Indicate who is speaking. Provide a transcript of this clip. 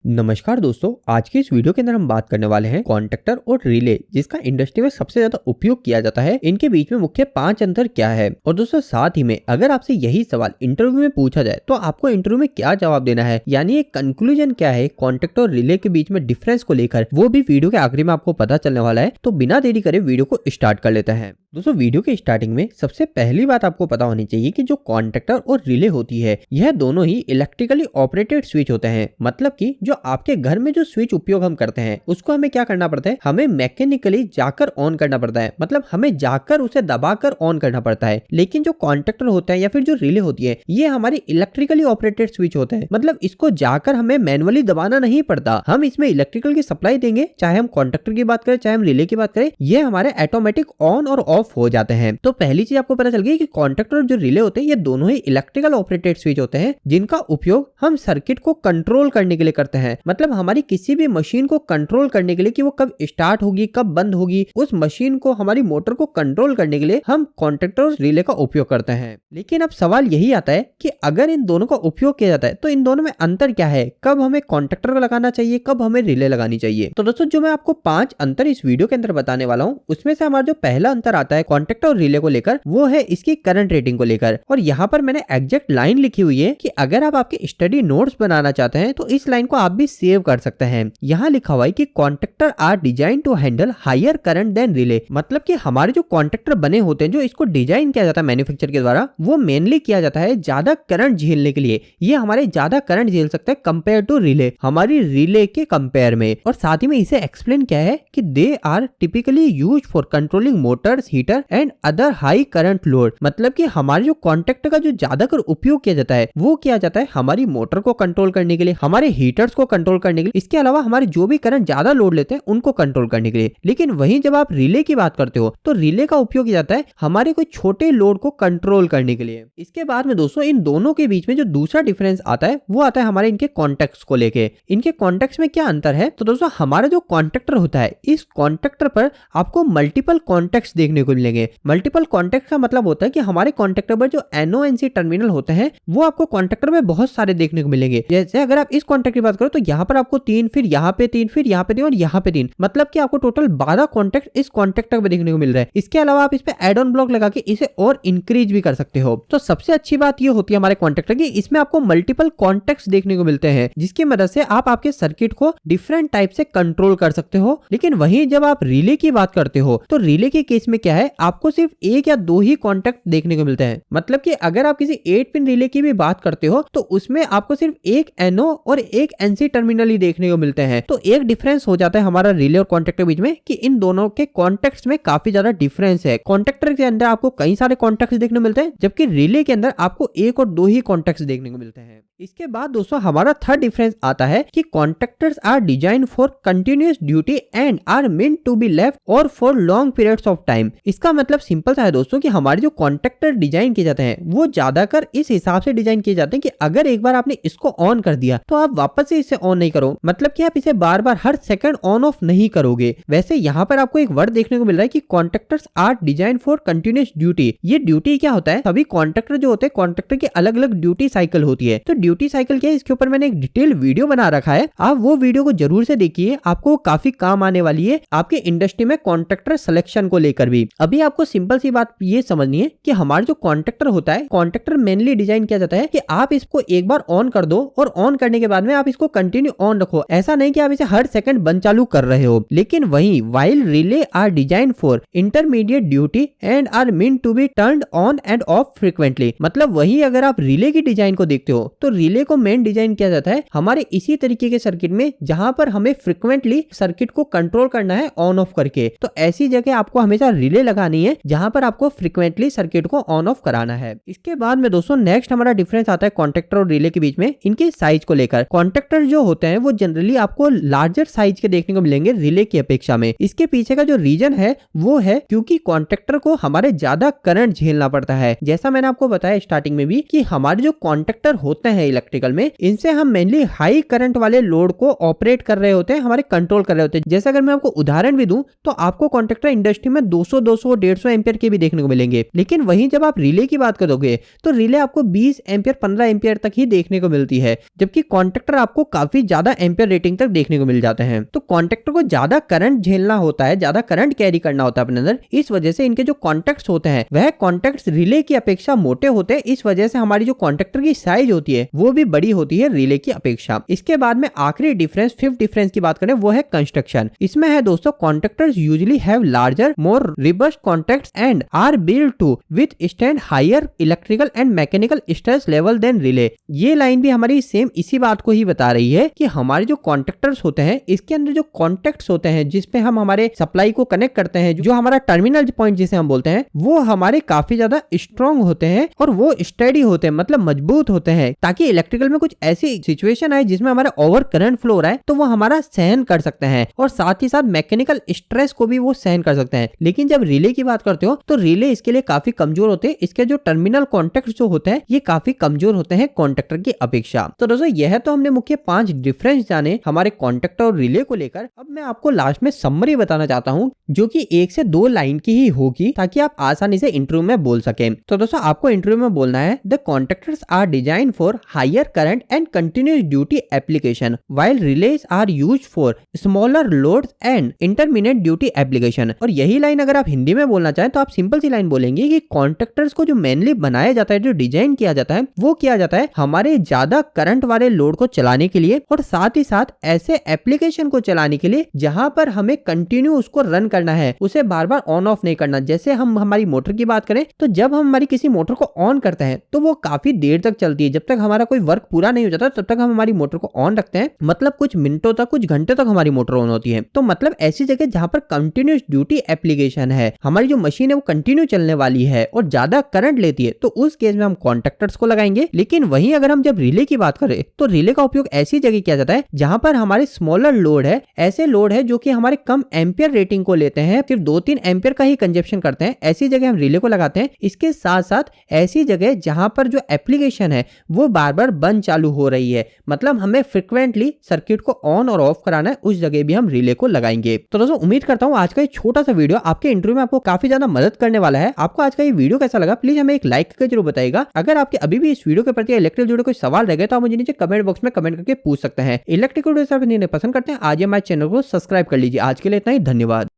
Speaker 1: नमस्कार दोस्तों, आज की इस वीडियो के अंदर हम बात करने वाले हैं कॉन्टैक्टर और रिले, जिसका इंडस्ट्री में सबसे ज्यादा उपयोग किया जाता है। इनके बीच में मुख्य 5 अंतर क्या है। और दोस्तों साथ ही में अगर आपसे यही सवाल इंटरव्यू में पूछा जाए तो आपको इंटरव्यू में क्या जवाब देना है, यानी एक कंक्लूजन क्या है कॉन्टैक्टर और रिले के बीच में डिफरेंस को लेकर, वो भी वीडियो के आखिरी में आपको पता चलने वाला है। तो बिना देरी करे वीडियो को स्टार्ट कर लेते हैं। दोस्तों वीडियो के स्टार्टिंग में सबसे पहली बात आपको पता होनी चाहिए कि जो कॉन्टैक्टर और रिले होती है, यह दोनों ही इलेक्ट्रिकली ऑपरेटेड स्विच होते हैं। मतलब कि जो आपके घर में जो स्विच उपयोग हम करते हैं उसको हमें क्या करना पड़ता है, हमें मैकेनिकली जाकर ऑन करना पड़ता है। मतलब हमें जाकर उसे दबाकर ऑन करना पड़ता है। लेकिन जो कॉन्टैक्टर होता है या फिर जो रिले होती है, ये हमारी इलेक्ट्रिकली ऑपरेटेड स्विच होते हैं। मतलब इसको जाकर हमें मैनुअली दबाना नहीं पड़ता। हम इसमें इलेक्ट्रिकल की सप्लाई देंगे, चाहे हम कॉन्टैक्टर की बात करें चाहे हम रिले की बात करें, ये हमारे ऑटोमेटिक ऑन और ऑफ हो जाते हैं। तो पहली चीज आपको पता चल गई कि कॉन्टैक्टर और जो रिले होते हैं ये दोनों ही इलेक्ट्रिकल ऑपरेटेड स्विच होते हैं, जिनका उपयोग हम सर्किट को कंट्रोल करने के लिए करते हैं। मतलब हमारी किसी भी मशीन को कंट्रोल करने के लिए कि वो कब स्टार्ट होगी कब बंद होगी, उस मशीन को हमारी मोटर को कंट्रोल करने के लिए हम कॉन्टैक्टर और रिले का उपयोग करते हैं। लेकिन अब सवाल यही आता है कि अगर इन दोनों का उपयोग किया जाता है तो इन दोनों में अंतर क्या है, कब हमें कॉन्टैक्टर को लगाना चाहिए, कब हमें रिले लगानी चाहिए। तो दोस्तों जो मैं आपको 5 अंतर इस वीडियो के अंदर बताने वाला हूँ, उसमें से हमारा जो पहला अंतर आता है कॉन्टैक्टर और रिले को लेकर, वो है इसकी करंट रेटिंग को लेकर। और यहाँ पर मैंने एग्जैक्ट लाइन लिखी हुई है कि अगर आप आपके स्टडी नोट्स बनाना चाहते हैं तो इस लाइन को आप भी सेव कर सकते हैं। यहाँ लिखा हुआ है कि contactor are design to handle higher current than relay. मतलब कि हमारे जो कॉन्टैक्टर बने होते हैं, जो इसको डिजाइन किया जाता है मैन्युफैक्चर के द्वारा, वो मेनली किया जाता है ज्यादा करंट झेलने के लिए। ये हमारे ज्यादा करंट झेल सकते हैं कंपेयर टू रिले, हमारी रिले के कंपेयर में। और साथ ही में इसे एक्सप्लेन क्या है कि they are typically used for controlling motors, heater and other high current load. मतलब कि हमारे जो कॉन्टैक्टर का जो ज्यादातर उपयोग किया जाता है वो किया जाता है हमारी मोटर को कंट्रोल करने के लिए, हमारे हीटर्स को कंट्रोल करने के लिए, इसके अलावा हमारे जो भी करंट ज्यादा लोड लेते हैं उनको कंट्रोल करने के लिए। लेकिन वहीं जब आप रिले की बात करते हो तो रिले का उपयोग किया जाता है हमारे कोई छोटे लोड को कंट्रोल करने के लिए। इसके बाद में दोस्तों इन दोनों के बीच में जो दूसरा डिफरेंस आता है वो आता है हमारे इनके कॉन्टैक्ट्स को लेके। इनके कॉन्टैक्ट्स में क्या अंतर है, तो दोस्तों हमारा जो कॉन्टैक्टर होता है, इस कॉन्टैक्टर पर आपको मल्टीपल कॉन्टैक्ट्स देखने को मिलेंगे। मल्टीपल कॉन्टैक्ट का मतलब होता है कि हमारे कॉन्टैक्टर पर जो NONC टर्मिनल होते हैं वो आपको कॉन्टैक्टर में बहुत सारे देखने को मिलेंगे। जैसे अगर आप इस कॉन्टैक्ट की बात करो तो यहाँ पर आपको 3, फिर यहाँ पे 3, फिर यहाँ पे 3 और यहाँ पे 3, मतलब कि आपको टोटल 12 कॉन्टैक्ट इस कॉन्टैक्टर पे देखने को मिल रहा है। इसके अलावा आप इस पे एड ऑन ब्लॉक लगा के इसे और इंक्रीज भी कर सकते हो। तो सबसे अच्छी बात ये होती है हमारे कॉन्टैक्टर की, इसमें आपको मल्टीपल कॉन्टैक्ट्स देखने को मिलते हैं, जिसकी मदद से आप आपके सर्किट को डिफरेंट टाइप से कंट्रोल कर सकते हो। लेकिन वहीं जब आप रिले की बात करते हो तो रिले के केस में क्या है, आपको सिर्फ 1 या 2 ही कॉन्टैक्ट देखने को मिलते हैं। मतलब कि अगर आप किसी 8 पिन रिले की भी बात करते हो तो उसमें आपको सिर्फ एक NO और एक NC टर्मिनल ही देखने को मिलते हैं। तो एक डिफरेंस हो जाता है हमारा रिले और कॉन्टैक्टर के बीच में कि इन दोनों के कॉन्टैक्ट्स में काफी ज्यादा डिफरेंस है। कॉन्टैक्टर के अंदर आपको कई सारे कॉन्टैक्ट्स देखने को मिलते हैं, जबकि रिले के अंदर आपको 1 और 2 ही कॉन्टैक्ट्स देखने को मिलते हैं। इसके बाद दोस्तों हमारा थर्ड डिफरेंस आता है कि contactors are design for continuous duty and are meant to be left और for long periods of time. इसका मतलब सिंपल सा है दोस्तों कि हमारे जो कॉन्टैक्टर डिजाइन किए जाते हैं वो ज्यादातर इस हिसाब से डिजाइन किए जाते हैं कि अगर एक बार आपने इसको ऑन कर दिया तो आप वापस से इसे ऑन नहीं करो। मतलब कि आप इसे बार बार हर सेकंड ऑन ऑफ नहीं करोगे। वैसे यहाँ पर आपको एक वर्ड देखने को मिल रहा है कि contactors are design for continuous duty. ये ड्यूटी क्या होता है, सभी कॉन्टैक्टर जो होते हैं कॉन्टैक्टर की अलग अलग ड्यूटी साइकिल होती है। तो ड्यूटी साइकिल क्या है, इसके ऊपर मैंने एक डिटेल वीडियो बना रखा है, आप वो वीडियो को जरूर से देखिए, आपको काफी काम आने वाली है आपके इंडस्ट्री में कॉन्टैक्टर सिलेक्शन को लेकर भी। अभी आपको सिंपल सी बात ये समझनी है कि हमारा जो कॉन्टैक्टर होता है, कॉन्टैक्टर मेनली डिजाइन किया जाता है कि आप इसको एक बार ऑन कर दो और ऑन करने के बाद में आप इसको कंटिन्यू ऑन रखो। ऐसा नहीं कि आप इसे हर सेकंड बंद चालू कर रहे हो। लेकिन वहीं while relay are design for intermediate duty and are meant to be turned on and off frequently. मतलब वही अगर आप रिले की डिजाइन को देखते हो तो रिले को मेन डिजाइन किया जाता है हमारे इसी तरीके के सर्किट में जहां पर हमें फ्रीक्वेंटली सर्किट को कंट्रोल करना है ऑन ऑफ करके। तो ऐसी जगह आपको हमेशा रिले लगानी है जहां पर आपको फ्रीक्वेंटली सर्किट को ऑन ऑफ कराना है। इसके बाद में दोस्तों नेक्स्ट हमारा डिफरेंस आता है कॉन्टैक्टर और रिले के बीच में इनके साइज को लेकर। कॉन्टैक्टर जो होते हैं वो जनरली आपको लार्जर साइज के देखने को मिलेंगे रिले की अपेक्षा में। इसके पीछे का जो रीजन है वो है क्योंकि कॉन्टैक्टर को हमारे ज्यादा करंट झेलना पड़ता है। जैसा मैंने आपको बताया स्टार्टिंग में भी कि हमारे जो कॉन्टैक्टर होते हैं इलेक्ट्रिकल में, इनसे हम मेनली हाई करंट वाले लोड को ऑपरेट कर रहे होते हैं, हमारे कंट्रोल कर रहे होते हैं। जैसे अगर मैं आपको उदाहरण भी दूं तो आपको कॉन्ट्रैक्टर इंडस्ट्री में 200, 200, 150 एम्पियर के भी देखने को मिलेंगे। लेकिन वहीं जब आप रिले की बात करोगे तो रिले आपको 20 एम्पियर, 15 एम्पियर तक ही देखने को मिलती है, जबकि कॉन्ट्रैक्टर आपको काफी ज्यादा एम्पियर रेटिंग तक देखने को मिल जाते हैं। तो कॉन्ट्रैक्टर को ज्यादा करंट झेलना होता है, ज्यादा करंट कैरी करना होता है अपने अंदर। इस वजह से इनके जो कॉन्टैक्ट्स होते हैं वह कॉन्टैक्ट्स रिले की अपेक्षा मोटे होते हैं। इस वजह से हमारी जो कॉन्ट्रैक्टर की साइज होती है वो भी बड़ी होती है रिले की अपेक्षा। इसके बाद में आखिरी डिफरेंस, फिफ्थ डिफरेंस की बात करें, वो है कंस्ट्रक्शन। इसमें है दोस्तों, contractors usually have larger, more robust contacts and are built to withstand higher electrical and mechanical stress level than relay. ये लाइन भी हमारी सेम इसी बात को ही बता रही है कि हमारे जो कॉन्ट्रैक्टर्स होते हैं इसके अंदर जो कॉन्टैक्ट्स होते हैं जिसपे हम हमारे सप्लाई को कनेक्ट करते हैं, जो हमारा टर्मिनल पॉइंट जिसे हम बोलते हैं, वो हमारे काफी ज्यादा स्ट्रॉन्ग होते हैं और वो स्टडी होते हैं, मतलब मजबूत होते हैं, ताकि इलेक्ट्रिकल में कुछ ऐसी सिचुएशन आए जिसमें हमारा ओवर करंट फ्लो हो रहा है तो वो हमारा सहन कर सकते हैं, और साथ ही साथ मैकेनिकल स्ट्रेस को भी वो सहन कर सकते हैं। लेकिन जब रिले की बात करते हो तो रिले इसके लिए काफी कमजोर होते हैं। इसके जो टर्मिनल कॉन्टैक्ट जो होते हैं ये काफी कमजोर होते हैं कॉन्ट्रैक्टर की अपेक्षा। तो दोस्तों यह तो हमने मुख्य 5 डिफरेंस जाने हमारे कॉन्ट्रैक्टर और रिले को लेकर। अब मैं आपको लास्ट में समरी बताना चाहता हूँ जो कि 1 से 2 लाइन की ही होगी, ताकि आप आसानी से इंटरव्यू में बोल सके। तो दोस्तों आपको इंटरव्यू में बोलना है, the contractors are design for higher current and continuous duty application while relays are used for smaller loads and intermediate duty application. और यही लाइन अगर आप हिंदी में बोलना चाहें तो आप सिंपल सी लाइन बोलेंगे कि कॉन्ट्रैक्टर्स को जो मेनली बनाया जाता है, जो डिजाइन किया जाता है, वो किया जाता है हमारे ज्यादा करंट वाले लोड को चलाने के लिए, और साथ ही साथ ऐसे एप्लीकेशन को चलाने के लिए जहां पर हमें कंटिन्यू उसको रन करना है, उसे बार बार ऑन ऑफ नहीं करना। जैसे हम हमारी मोटर की बात करें तो जब हम हमारी किसी मोटर को ऑन करते हैं तो वो काफी देर तक चलती है, जब तक हमारा कोई वर्क पूरा नहीं हो जाता तब तक हम हमारी मोटर को ऑन रखते हैं, मतलब कुछ मिनटों तक, कुछ घंटे तक हमारी मोटर ऑन होती है। तो मतलब ऐसी जगह जहां पर कंटिन्यूअस ड्यूटी एप्लीकेशन है, हमारी जो मशीन है वो कंटिन्यू चलने वाली है और ज्यादा करंट लेती है, तो उस केस में हम कॉन्ट्रैक्टर्स को लगाएंगे। लेकिन वहीं अगर हम जब रिले की बात करें तो रिले का उपयोग ऐसी जगह किया जाता है जहां पर हमारे स्मॉलर लोड है, ऐसे लोड है जो कि हमारे कम एम्पियर रेटिंग को लेते हैं, सिर्फ 2-3 एम्पियर का ही कंजप्शन करते हैं, ऐसी जगह हम रिले को लगाते हैं। इसके साथ साथ ऐसी जगह जहां पर जो एप्लीकेशन है वो बार बार बंद चालू हो रही है, मतलब हमें फ्रिक्वेंटली सर्किट को ऑन और ऑफ कराना है, उस जगह भी हम रिले को लगाएंगे। तो दोस्तों उम्मीद करता हूं आज का ये छोटा सा वीडियो आपके इंटरव्यू में आपको काफी ज्यादा मदद करने वाला है। आपको आज का ये वीडियो कैसा लगा प्लीज हमें एक लाइक करके जरूर बताइएगा। अगर आपके अभी भी इस वीडियो के प्रति इलेक्ट्रिकल जुड़े कोई सवाल रह गए तो आप मुझे नीचे कमेंट बॉक्स में कमेंट करके पूछ सकते हैं। इलेक्ट्रिकल वीडियो पसंद करते हैं आज हमारे चैनल को सब्सक्राइब कर लीजिए। आज के लिए इतना ही, धन्यवाद।